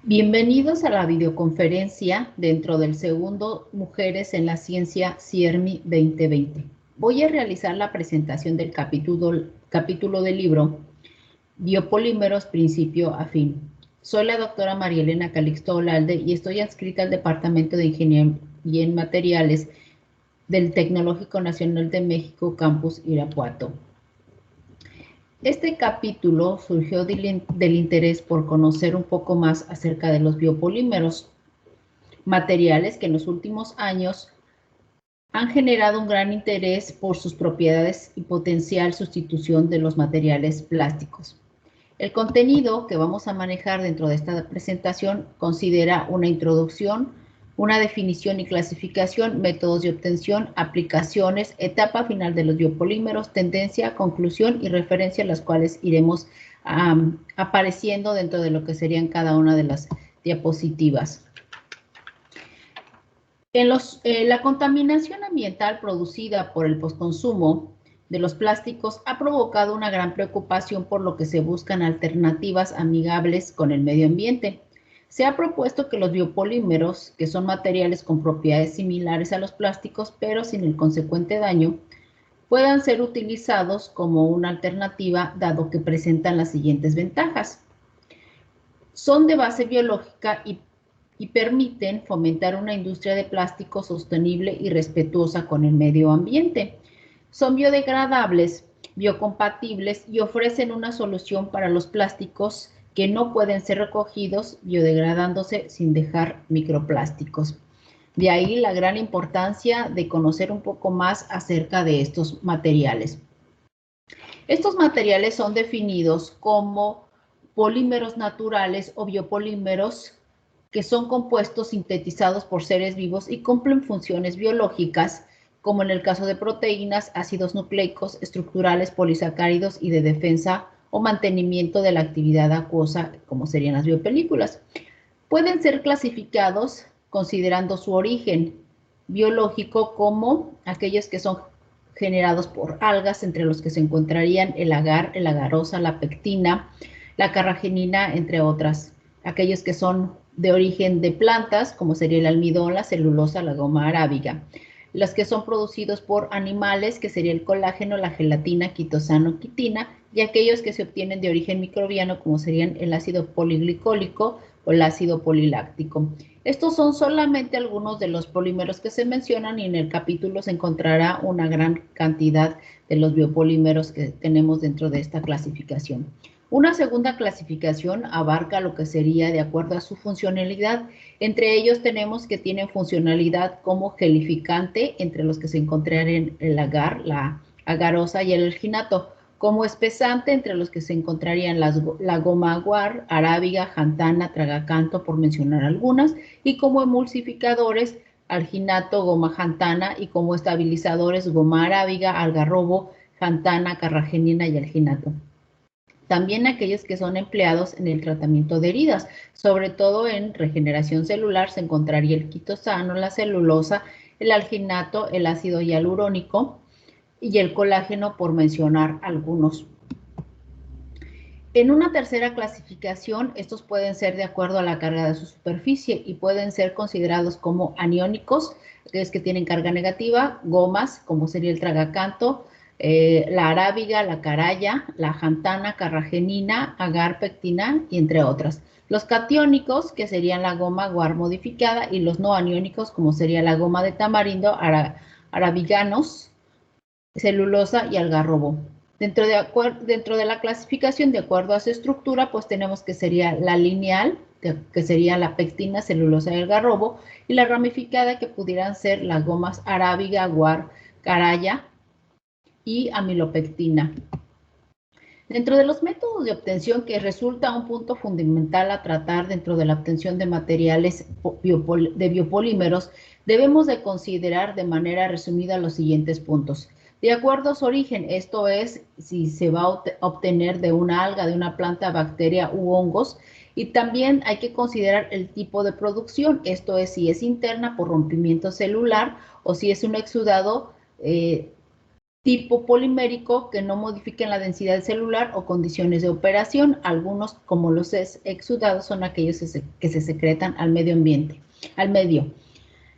Bienvenidos a la videoconferencia dentro del segundo Mujeres en la Ciencia CIERMI 2020. Voy a realizar la presentación del capítulo del libro Biopolímeros Principio a Fin. Soy la doctora María Elena Calixto Olalde y estoy adscrita al Departamento de Ingeniería en Materiales del Tecnológico Nacional de México, Campus Irapuato. Este capítulo surgió del interés por conocer un poco más acerca de los biopolímeros, materiales que en los últimos años han generado un gran interés por sus propiedades y potencial sustitución de los materiales plásticos. El contenido que vamos a manejar dentro de esta presentación considera una introducción, una definición y clasificación, métodos de obtención, aplicaciones, etapa final de los biopolímeros, tendencia, conclusión y referencia, las cuales iremos apareciendo dentro de lo que serían cada una de las diapositivas. La contaminación ambiental producida por el postconsumo de los plásticos ha provocado una gran preocupación, por lo que se buscan alternativas amigables con el medio ambiente. Se ha propuesto que los biopolímeros, que son materiales con propiedades similares a los plásticos, pero sin el consecuente daño, puedan ser utilizados como una alternativa, dado que presentan las siguientes ventajas. Son de base biológica y permiten fomentar una industria de plástico sostenible y respetuosa con el medio ambiente. Son biodegradables, biocompatibles y ofrecen una solución para los plásticos que no pueden ser recogidos, biodegradándose sin dejar microplásticos. De ahí la gran importancia de conocer un poco más acerca de estos materiales. Estos materiales son definidos como polímeros naturales o biopolímeros, que son compuestos sintetizados por seres vivos y cumplen funciones biológicas, como en el caso de proteínas, ácidos nucleicos, estructurales, polisacáridos y de defensa o mantenimiento de la actividad acuosa, como serían las biopelículas. Pueden ser clasificados considerando su origen biológico como aquellos que son generados por algas, entre los que se encontrarían el agar, el agarosa, la pectina, la carragenina, entre otras. Aquellos que son de origen de plantas, como sería el almidón, la celulosa, la goma arábiga. Los que son producidos por animales, que sería el colágeno, la gelatina, quitosano, quitina, y aquellos que se obtienen de origen microbiano, como serían el ácido poliglicólico o el ácido poliláctico. Estos son solamente algunos de los polímeros que se mencionan, y en el capítulo se encontrará una gran cantidad de los biopolímeros que tenemos dentro de esta clasificación. Una segunda clasificación abarca lo que sería de acuerdo a su funcionalidad. Entre ellos tenemos que tienen funcionalidad como gelificante, entre los que se encontrarían el agar, la agarosa y el alginato; como espesante, entre los que se encontrarían la goma agar, arábiga, jantana, tragacanto, por mencionar algunas; y como emulsificadores, alginato, goma jantana; y como estabilizadores, goma arábiga, algarrobo, jantana, carragenina y alginato. También aquellos que son empleados en el tratamiento de heridas, sobre todo en regeneración celular, se encontraría el quitosano, la celulosa, el alginato, el ácido hialurónico y el colágeno, por mencionar algunos. En una tercera clasificación, estos pueden ser de acuerdo a la carga de su superficie y pueden ser considerados como aniónicos, aquellos que tienen carga negativa; gomas, como sería el tragacanto, la arábiga, la caraya, la jantana, carragenina, agar, pectina, y entre otras. Los catiónicos, que serían la goma agar modificada; y los no aniónicos, como sería la goma de tamarindo, arabiganos, celulosa y algarrobo. Dentro de la clasificación, de acuerdo a su estructura, pues tenemos que sería la lineal, que sería la pectina, celulosa y algarrobo; y la ramificada, que pudieran ser las gomas arábiga, agar, caraya y amilopectina. Dentro de los métodos de obtención, que resulta un punto fundamental a tratar dentro de la obtención de materiales de biopolímeros, debemos de considerar de manera resumida los siguientes puntos. De acuerdo a su origen, esto es, si se va a obtener de una alga, de una planta, bacteria u hongos; y también hay que considerar el tipo de producción, esto es, si es interna por rompimiento celular o si es un exudado tipo polimérico que no modifiquen la densidad celular o condiciones de operación. Algunos, como los exudados, son aquellos que se secretan al medio ambiente, al medio.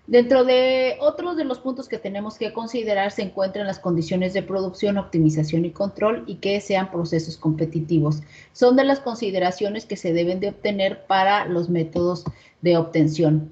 Dentro de otros de los puntos que tenemos que considerar se encuentran las condiciones de producción, optimización y control y que sean procesos competitivos. Son de las consideraciones que se deben de obtener para los métodos de obtención.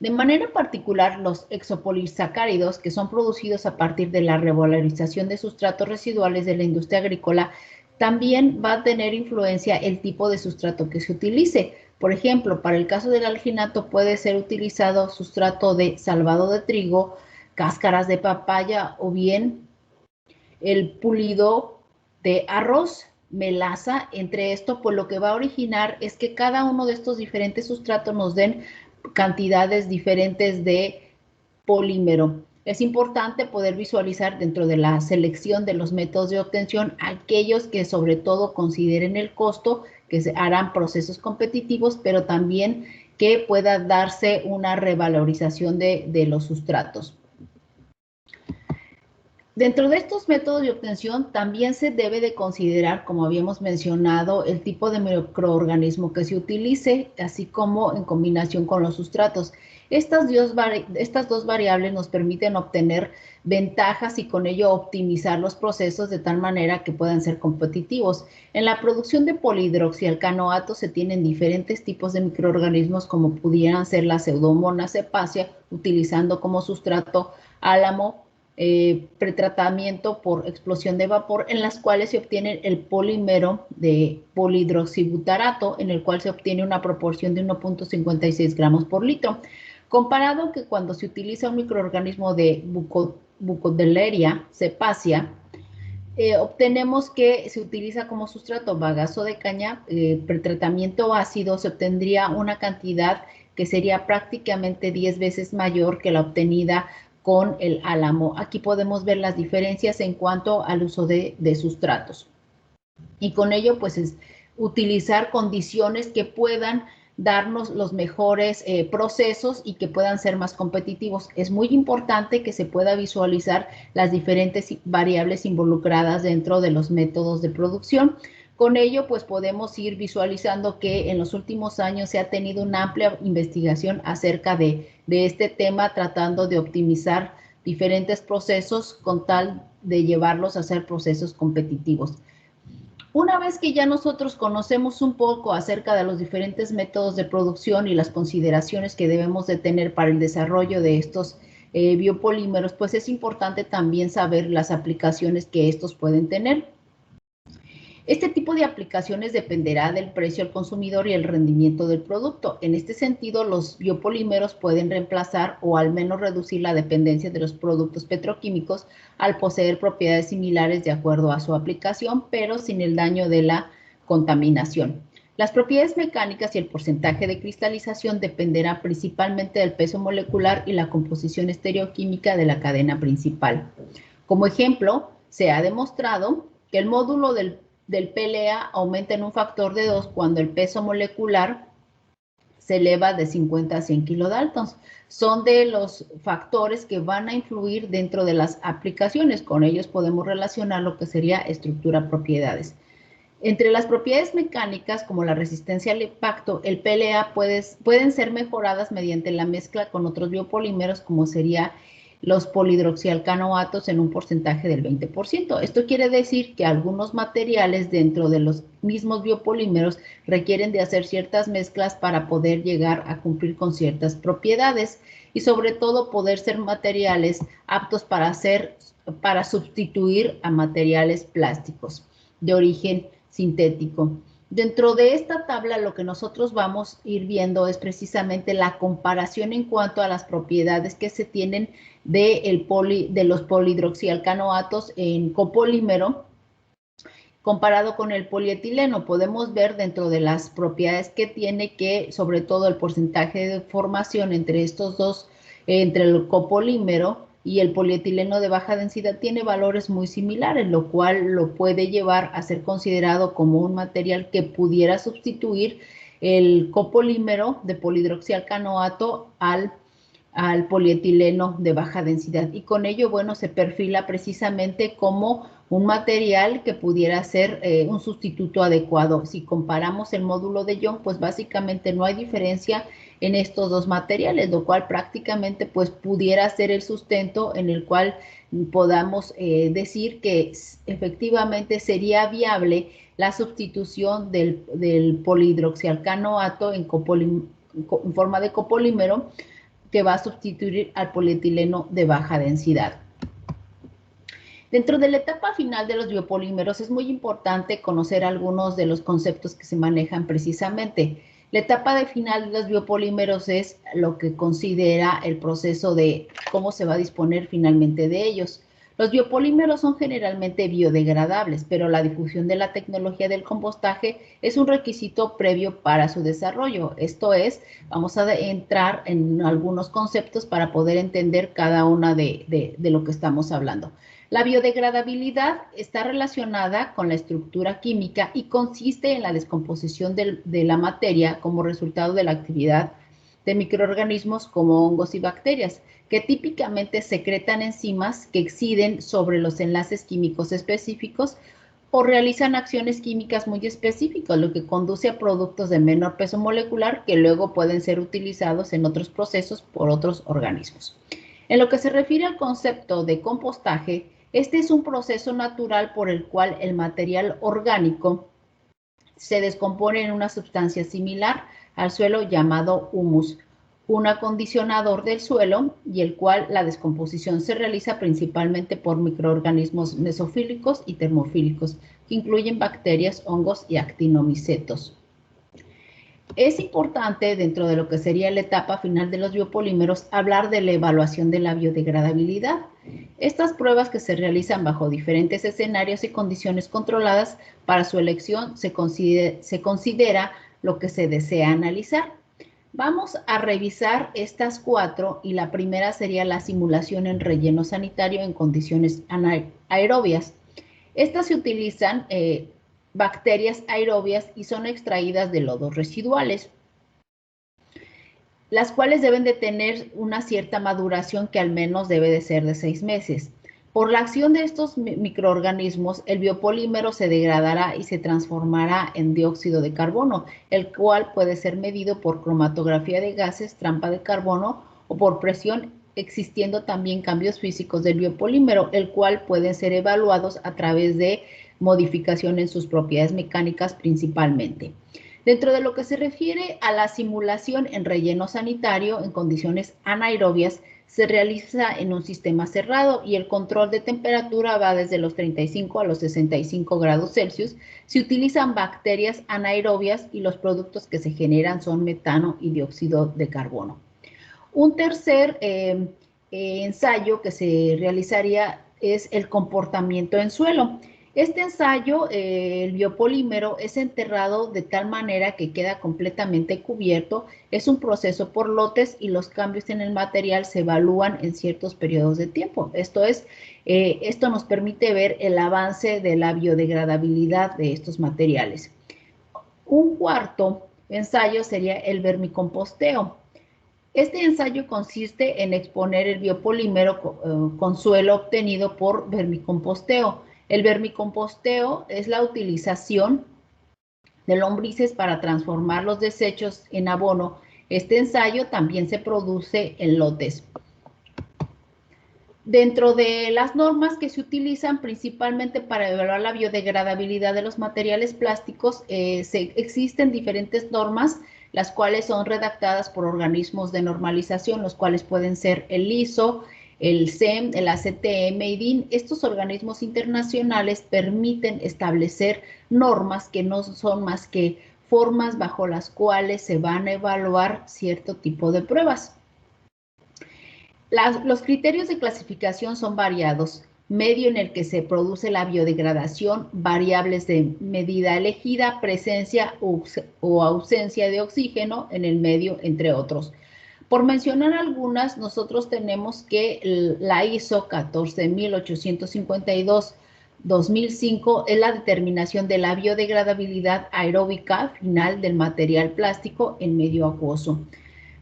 De manera particular, los exopolisacáridos, que son producidos a partir de la revalorización de sustratos residuales de la industria agrícola, también va a tener influencia el tipo de sustrato que se utilice. Por ejemplo, para el caso del alginato puede ser utilizado sustrato de salvado de trigo, cáscaras de papaya o bien el pulido de arroz, melaza. Entre esto, pues lo que va a originar es que cada uno de estos diferentes sustratos nos den cantidades diferentes de polímero. Es importante poder visualizar dentro de la selección de los métodos de obtención aquellos que sobre todo consideren el costo, que se harán procesos competitivos, pero también que pueda darse una revalorización de los sustratos. Dentro de estos métodos de obtención también se debe de considerar, como habíamos mencionado, el tipo de microorganismo que se utilice, así como en combinación con los sustratos. Estas dos variables nos permiten obtener ventajas y con ello optimizar los procesos de tal manera que puedan ser competitivos. En la producción de polihidroxialcanoato se tienen diferentes tipos de microorganismos como pudieran ser la Pseudomonas hepacia, utilizando como sustrato álamo, pretratamiento por explosión de vapor, en las cuales se obtiene el polímero de polihidroxibutarato, en el cual se obtiene una proporción de 1.56 gramos por litro, comparado que cuando se utiliza un microorganismo de Bucodeleria cepacia, obtenemos que se utiliza como sustrato bagazo de caña, pretratamiento ácido, se obtendría una cantidad que sería prácticamente 10 veces mayor que la obtenida con el álamo. Aquí podemos ver las diferencias en cuanto al uso de sustratos. Y con ello, pues, es utilizar condiciones que puedan darnos los mejores procesos y que puedan ser más competitivos. Es muy importante que se pueda visualizar las diferentes variables involucradas dentro de los métodos de producción. Con ello, pues podemos ir visualizando que en los últimos años se ha tenido una amplia investigación acerca de este tema, tratando de optimizar diferentes procesos con tal de llevarlos a ser procesos competitivos. Una vez que ya nosotros conocemos un poco acerca de los diferentes métodos de producción y las consideraciones que debemos de tener para el desarrollo de estos biopolímeros, pues es importante también saber las aplicaciones que estos pueden tener. Este tipo de aplicaciones dependerá del precio al consumidor y el rendimiento del producto. En este sentido, los biopolímeros pueden reemplazar o al menos reducir la dependencia de los productos petroquímicos al poseer propiedades similares de acuerdo a su aplicación, pero sin el daño de la contaminación. Las propiedades mecánicas y el porcentaje de cristalización dependerá principalmente del peso molecular y la composición estereoquímica de la cadena principal. Como ejemplo, se ha demostrado que el módulo del PLA aumenta en un factor de 2 cuando el peso molecular se eleva de 50 a 100 kilodaltons. Son de los factores que van a influir dentro de las aplicaciones. Con ellos podemos relacionar lo que sería estructura propiedades. Entre las propiedades mecánicas, como la resistencia al impacto, el PLA pueden ser mejoradas mediante la mezcla con otros biopolímeros, como sería los polihidroxialcanoatos en un porcentaje del 20%. Esto quiere decir que algunos materiales dentro de los mismos biopolímeros requieren de hacer ciertas mezclas para poder llegar a cumplir con ciertas propiedades y sobre todo poder ser materiales aptos para sustituir a materiales plásticos de origen sintético. Dentro de esta tabla lo que nosotros vamos a ir viendo es precisamente la comparación en cuanto a las propiedades que se tienen de los polihidroxialcanoatos en copolímero comparado con el polietileno. Podemos ver dentro de las propiedades que tiene que sobre todo el porcentaje de formación entre estos dos, entre el copolímero y el polietileno de baja densidad tiene valores muy similares, lo cual lo puede llevar a ser considerado como un material que pudiera sustituir el copolímero de polihidroxialcanoato al polietileno de baja densidad y con ello, bueno, se perfila precisamente como un material que pudiera ser un sustituto adecuado. Si comparamos el módulo de Young, pues básicamente no hay diferencia en estos dos materiales, lo cual prácticamente pues pudiera ser el sustento en el cual podamos decir que efectivamente sería viable la sustitución del polihidroxialcanoato en forma de copolímero que va a sustituir al polietileno de baja densidad. Dentro de la etapa final de los biopolímeros es muy importante conocer algunos de los conceptos que se manejan precisamente. La etapa de final de los biopolímeros es lo que considera el proceso de cómo se va a disponer finalmente de ellos. Los biopolímeros son generalmente biodegradables, pero la difusión de la tecnología del compostaje es un requisito previo para su desarrollo. Esto es, vamos a entrar en algunos conceptos para poder entender cada una de lo que estamos hablando. La biodegradabilidad está relacionada con la estructura química y consiste en la descomposición de la materia como resultado de la actividad de microorganismos como hongos y bacterias, que típicamente secretan enzimas que exciden sobre los enlaces químicos específicos o realizan acciones químicas muy específicas, lo que conduce a productos de menor peso molecular que luego pueden ser utilizados en otros procesos por otros organismos. En lo que se refiere al concepto de compostaje, este es un proceso natural por el cual el material orgánico se descompone en una sustancia similar al suelo llamado humus, un acondicionador del suelo y el cual la descomposición se realiza principalmente por microorganismos mesofílicos y termofílicos, que incluyen bacterias, hongos y actinomicetos. Es importante, dentro de lo que sería la etapa final de los biopolímeros, hablar de la evaluación de la biodegradabilidad. Estas pruebas que se realizan bajo diferentes escenarios y condiciones controladas, para su elección se considera lo que se desea analizar. Vamos a revisar estas 4 y la primera sería la simulación en relleno sanitario en condiciones anaerobias. Estas se utilizan bacterias aerobias y son extraídas de lodos residuales, las cuales deben de tener una cierta maduración que al menos debe de ser de 6 meses. Por la acción de estos microorganismos, el biopolímero se degradará y se transformará en dióxido de carbono, el cual puede ser medido por cromatografía de gases, trampa de carbono o por presión, existiendo también cambios físicos del biopolímero, el cual pueden ser evaluados a través de modificación en sus propiedades mecánicas principalmente. Dentro de lo que se refiere a la simulación en relleno sanitario en condiciones anaerobias, se realiza en un sistema cerrado y el control de temperatura va desde los 35 a los 65 grados Celsius. Se utilizan bacterias anaerobias y los productos que se generan son metano y dióxido de carbono. Un tercer ensayo que se realizaría es el comportamiento en suelo. Este ensayo, el biopolímero, es enterrado de tal manera que queda completamente cubierto. Es un proceso por lotes y los cambios en el material se evalúan en ciertos periodos de tiempo. Esto nos permite ver el avance de la biodegradabilidad de estos materiales. Un cuarto ensayo sería el vermicomposteo. Este ensayo consiste en exponer el biopolímero con suelo obtenido por vermicomposteo. El vermicomposteo es la utilización de lombrices para transformar los desechos en abono. Este ensayo también se produce en lotes. Dentro de las normas que se utilizan principalmente para evaluar la biodegradabilidad de los materiales plásticos, existen diferentes normas, las cuales son redactadas por organismos de normalización, los cuales pueden ser el ISO, el CEM, el ACTM y DIN. Estos organismos internacionales permiten establecer normas que no son más que formas bajo las cuales se van a evaluar cierto tipo de pruebas. Los criterios de clasificación son variados: medio en el que se produce la biodegradación, variables de medida elegida, presencia o ausencia de oxígeno en el medio, entre otros. Por mencionar algunas, nosotros tenemos que la ISO 14852-2005 es la determinación de la biodegradabilidad aeróbica final del material plástico en medio acuoso.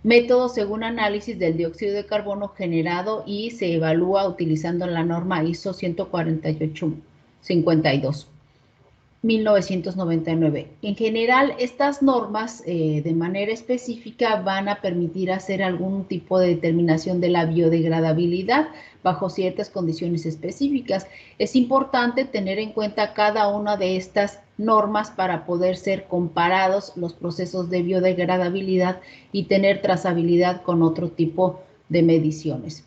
Método según análisis del dióxido de carbono generado y se evalúa utilizando la norma ISO 14852. 1999. En general, estas normas de manera específica van a permitir hacer algún tipo de determinación de la biodegradabilidad bajo ciertas condiciones específicas. Es importante tener en cuenta cada una de estas normas para poder ser comparados los procesos de biodegradabilidad y tener trazabilidad con otro tipo de mediciones.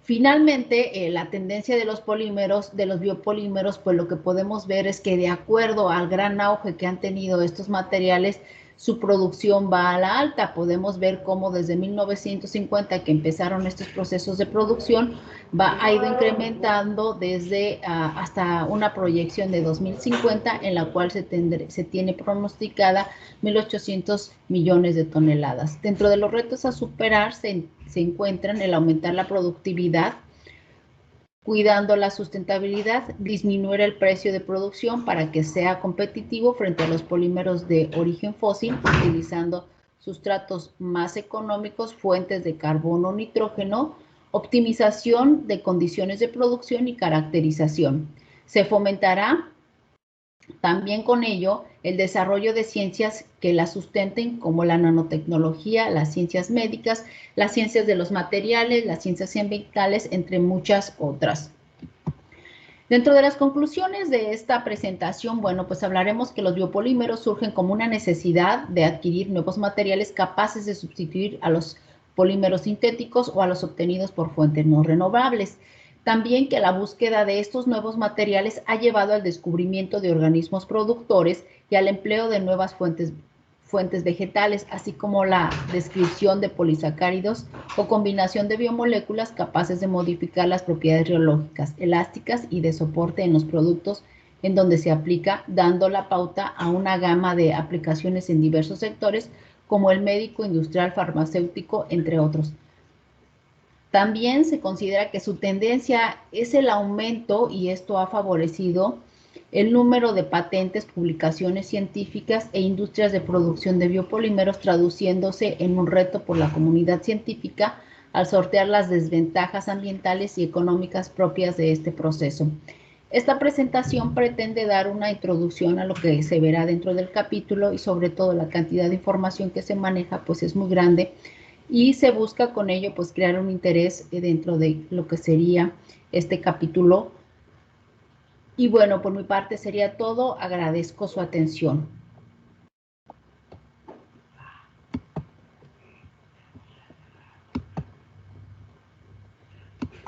Finalmente, la tendencia de los polímeros, de los biopolímeros, pues lo que podemos ver es que de acuerdo al gran auge que han tenido estos materiales, su producción va a la alta. Podemos ver cómo desde 1950 que empezaron estos procesos de producción, ha ido incrementando desde hasta una proyección de 2050 en la cual se tiene pronosticada 1.800 millones de toneladas. Dentro de los retos a superar se encuentran el aumentar la productividad, cuidando la sustentabilidad, disminuir el precio de producción para que sea competitivo frente a los polímeros de origen fósil, utilizando sustratos más económicos, fuentes de carbono, nitrógeno, optimización de condiciones de producción y caracterización. Se fomentará también con ello el desarrollo de ciencias que la sustenten, como la nanotecnología, las ciencias médicas, las ciencias de los materiales, las ciencias ambientales, entre muchas otras. Dentro de las conclusiones de esta presentación, bueno, pues hablaremos que los biopolímeros surgen como una necesidad de adquirir nuevos materiales capaces de sustituir a los polímeros sintéticos o a los obtenidos por fuentes no renovables. También que la búsqueda de estos nuevos materiales ha llevado al descubrimiento de organismos productores y al empleo de nuevas fuentes vegetales, así como la descripción de polisacáridos o combinación de biomoléculas capaces de modificar las propiedades rheológicas, elásticas y de soporte en los productos en donde se aplica, dando la pauta a una gama de aplicaciones en diversos sectores, como el médico, industrial, farmacéutico, entre otros. También se considera que su tendencia es el aumento, y esto ha favorecido el número de patentes, publicaciones científicas e industrias de producción de biopolímeros, traduciéndose en un reto por la comunidad científica al sortear las desventajas ambientales y económicas propias de este proceso. Esta presentación pretende dar una introducción a lo que se verá dentro del capítulo y sobre todo la cantidad de información que se maneja pues es muy grande y se busca con ello pues crear un interés dentro de lo que sería este capítulo. Y bueno, por mi parte sería todo. Agradezco su atención.